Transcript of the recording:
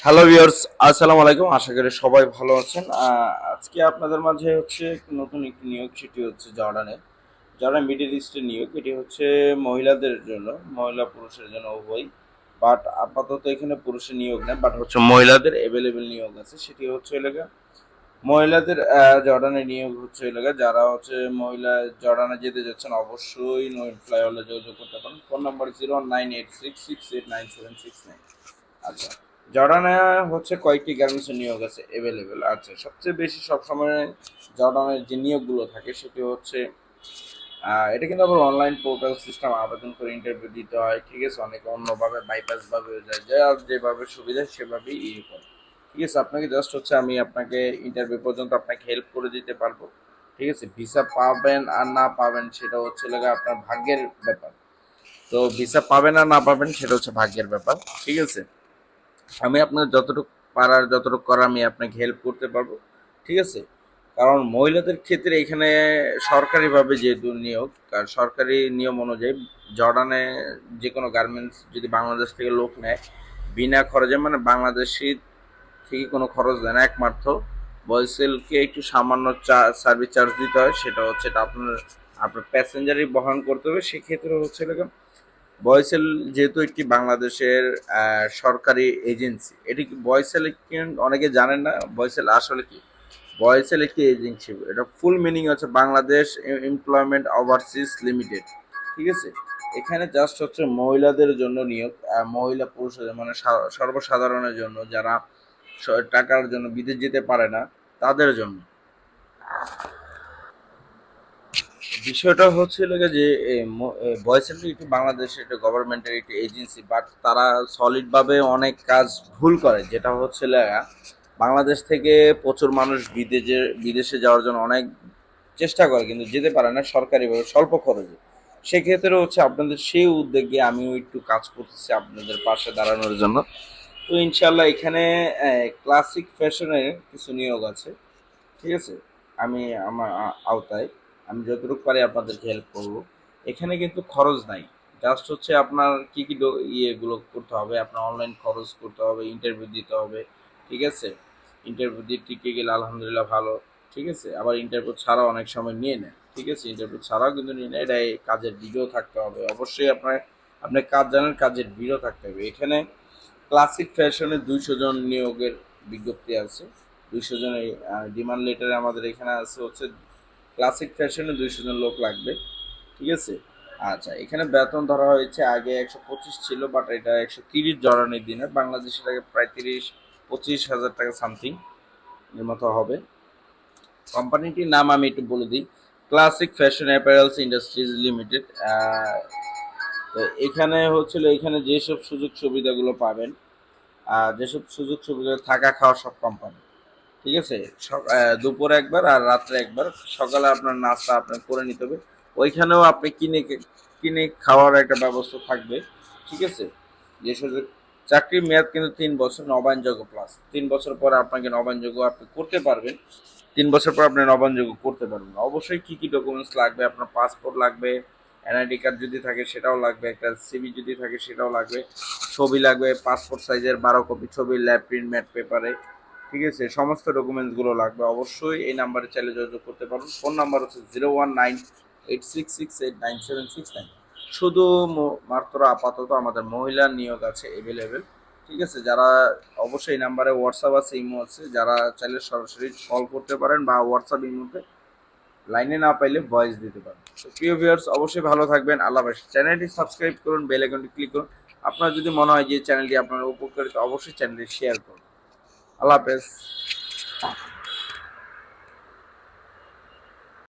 Hello viewers, আসসালামু আলাইকুম। আশা করি সবাই ভালো আছেন। আজকে আপনাদের মাঝে হচ্ছে নতুন একটি নিয়োগ, সেটি হচ্ছে জর্ডানের। জর্ডান মিডল ইস্টের নিয়োগ। এটি হচ্ছে মহিলাদের জন্য, মহিলা পুরুষের জন্য উভয়। বাট আপাতত এখানে পুরুষের নিয়োগ নেই, বাট হচ্ছে মহিলাদের অ্যাভেলেবেল নিয়োগ আছে। সেটি হচ্ছে এলাকা মহিলাদের জর্ডানে নিয়োগ হচ্ছে এলাকা যারা হচ্ছে মহিলা জর্ডানে যেতে যাচ্ছেন অবশ্যই নইন ফ্লাইওভারে যোগাযোগ করতে পারেন। Phone number 09866689769। আচ্ছা, জর্ডানে হচ্ছে কয়েকটি গার্মেন্টসের নিয়োগ আছে এভেলেবেল। আচ্ছা, সবচেয়ে বেশি সবসময় জর্ডানের যে নিয়োগগুলো থাকে সেটি হচ্ছে এটা কিন্তু আবার অনলাইন পোর্টাল সিস্টেম, আবেদন করে ইন্টারভিউ দিতে হয়। ঠিক আছে, অনেকে অন্যভাবে বাইপাস ভাবে যায়, যার যেভাবে সুবিধা সেভাবেই ইয়ে করে। ঠিক আছে, আপনাকে জাস্ট হচ্ছে আমি আপনাকে ইন্টারভিউ পর্যন্ত আপনাকে হেল্প করে দিতে পারবো। ঠিক আছে, ভিসা পাবেন আর না পাবেন সেটা হচ্ছে লাগে আপনার ভাগ্যের ব্যাপার। তো ভিসা পাবেন আর না পাবেন সেটা হচ্ছে ভাগ্যের ব্যাপার। ঠিক আছে, আমি আপনার যতটুকু পারার যতটুকু করার আমি আপনাকে হেল্প করতে পারবো। ঠিক আছে, কারণ মহিলাদের ক্ষেত্রে এখানে সরকারিভাবে যেহেতু নিয়োগ, আর সরকারি নিয়ম অনুযায়ী জর্ডানে যে কোনো গার্মেন্টস যদি বাংলাদেশ থেকে লোক নেয় বিনা খরচে, মানে বাংলাদেশি থেকে কোনো খরচ দেয় না, একমাত্র বয়সেলকে একটু সামান্য সার্ভিস চার্জ দিতে হয়। সেটা হচ্ছে এটা আপনার আপনার প্যাসেঞ্জারই বহন করতে হবে। সেক্ষেত্রে হচ্ছে এরকম বয়সেল যেহেতু একটি বাংলাদেশের সরকারি এজেন্সি। এটি কি বয়সেল কি অনেকে জানেন না, বয়সেল আসলে কি? বয়সেল একটি এজেন্সি, এটা ফুল মিনিং হচ্ছে বাংলাদেশ এমপ্লয়মেন্ট ওভারসিজ লিমিটেড। ঠিক আছে, এখানে জাস্ট হচ্ছে মহিলাদের জন্য নিয়োগ, মহিলা পুরুষদের মানে সর্বসাধারণের জন্য, যারা টাকার জন্য বিদেশ যেতে পারে না তাদের জন্য। বিষয়টা হচ্ছে লাগে যে ভয়েস একটি বাংলাদেশের একটা গভর্নমেন্টের একটি এজেন্সি, বাট তারা সলিডভাবে অনেক কাজ ভুল করে, যেটা হচ্ছে লাগা বাংলাদেশ থেকে প্রচুর মানুষ বিদেশে যাওয়ার জন্য অনেক চেষ্টা করে কিন্তু যেতে পারে না সরকারিভাবে স্বল্প খরচে। সেক্ষেত্রে হচ্ছে আপনাদের সেই উদ্যোগে আমিও একটু কাজ করতেছি আপনাদের পাশে দাঁড়ানোর জন্য। তো ইনশাল্লাহ এখানে ক্লাসিক ফ্যাশনের কিছু নিয়োগ আছে। ঠিক আছে, আমি আমার আওতায় আমি যতটুকু পারি আপনাদেরকে হেল্প করব। এখানে কিন্তু খরচ নাই, জাস্ট হচ্ছে আপনার কি কি ইয়েগুলো করতে হবে, আপনার অনলাইন খরচ করতে হবে, ইন্টারভিউ দিতে হবে। ঠিক আছে, ইন্টারভিউ দিয়ে টিকে গেলে আলহামদুলিল্লাহ ভালো। ঠিক আছে, আবার ইন্টারভিউ ছাড়াও অনেক সময় নিয়ে নেয়। ঠিক আছে, ইন্টারভিউ ছাড়াও কিন্তু নিয়ে নেয়। এটা কাজের ভিডিও থাকতে হবে অবশ্যই, আপনার কাজ জানেন, কাজের ভিডিও থাকতে হবে। এখানে ক্লাসিক ফ্যাশনে 200 জন নিয়োগের বিজ্ঞপ্তি আছে। 200 জনের ডিমান্ড লেটারে আমাদের এখানে আছে হচ্ছে ক্লাসিক ফ্যাশনে 200 জন লোক লাগবে। ঠিক আছে, আচ্ছা, এখানে বেতন ধরা হয়েছে আগে 125 ছিল, বাট এটা 130 জরানির দিনে বাংলাদেশি টাকা প্রায় 30-25 হাজার টাকা সামথিং এর মতো হবে। কোম্পানিটির নাম আমি একটু বলে দিই, classic fashion apparels industries limited. তো এখানে হচ্ছিল, এখানে যেসব সুযোগ সুবিধাগুলো পাবেন, যেসব সুযোগ সুবিধা থাকা খাওয়া সব কোম্পানি। ঠিক আছে, দুপুরে একবার আর রাত্রে একবার, সকালে আপনার নাস্তা আপনার করে নিতে হবে। ওইখানেও আপনি কিনে খাওয়ার একটা ব্যবস্থা থাকবে। ঠিক আছে, যে সুযোগ, চাকরির মেয়াদ কিন্তু 3 বছর, নবায়নযোগ্য প্লাস 3 বছর পরে আপনাকে নবায়নযোগ্য আপনি করতে পারবেন। 3 বছর পর আপনি নবায়নযোগ্য করতে পারবেন। অবশ্যই কি কি ডকুমেন্টস লাগবে, আপনার পাসপোর্ট লাগবে, এনআইডি কার্ড যদি থাকে সেটাও লাগবে, একটা সিভি যদি থাকে সেটাও লাগবে, ছবি লাগবে, পাসপোর্ট সাইজের 12 কপি ছবি, ল্যাব প্রিন্ট ম্যাট পেপারে। ঠিক আছে, সমস্ত ডকুমেন্টসগুলো লাগবে। অবশ্যই এই নাম্বারে চাইলে যোগাযোগ করতে পারুন। ফোন নাম্বার হচ্ছে 01986689769। শুধু মাত্র আপাতত আমাদের মহিলা নিয়োগ আছে এভেলেবেল। ঠিক আছে, যারা অবশ্যই এই নাম্বারে হোয়াটসঅ্যাপ আছে, ইমো আছে, যারা চাইলে সরাসরি কল করতে পারেন বা হোয়াটসঅ্যাপ ইমোতে, লাইনে না পাইলে ভয়েস দিতে পারেন। তো প্রিয় ভিউয়ার্স, অবশ্যই ভালো থাকবেন। আল্লাহ হাফেজ। চ্যানেলটি সাবস্ক্রাইব করুন, বেল আইকনটি ক্লিক করুন। আপনার যদি মনে হয় যে চ্যানেলটি আপনার উপকারিতা, অবশ্যই চ্যানেলটি শেয়ার করুন। আল্লাহ হাফেজ।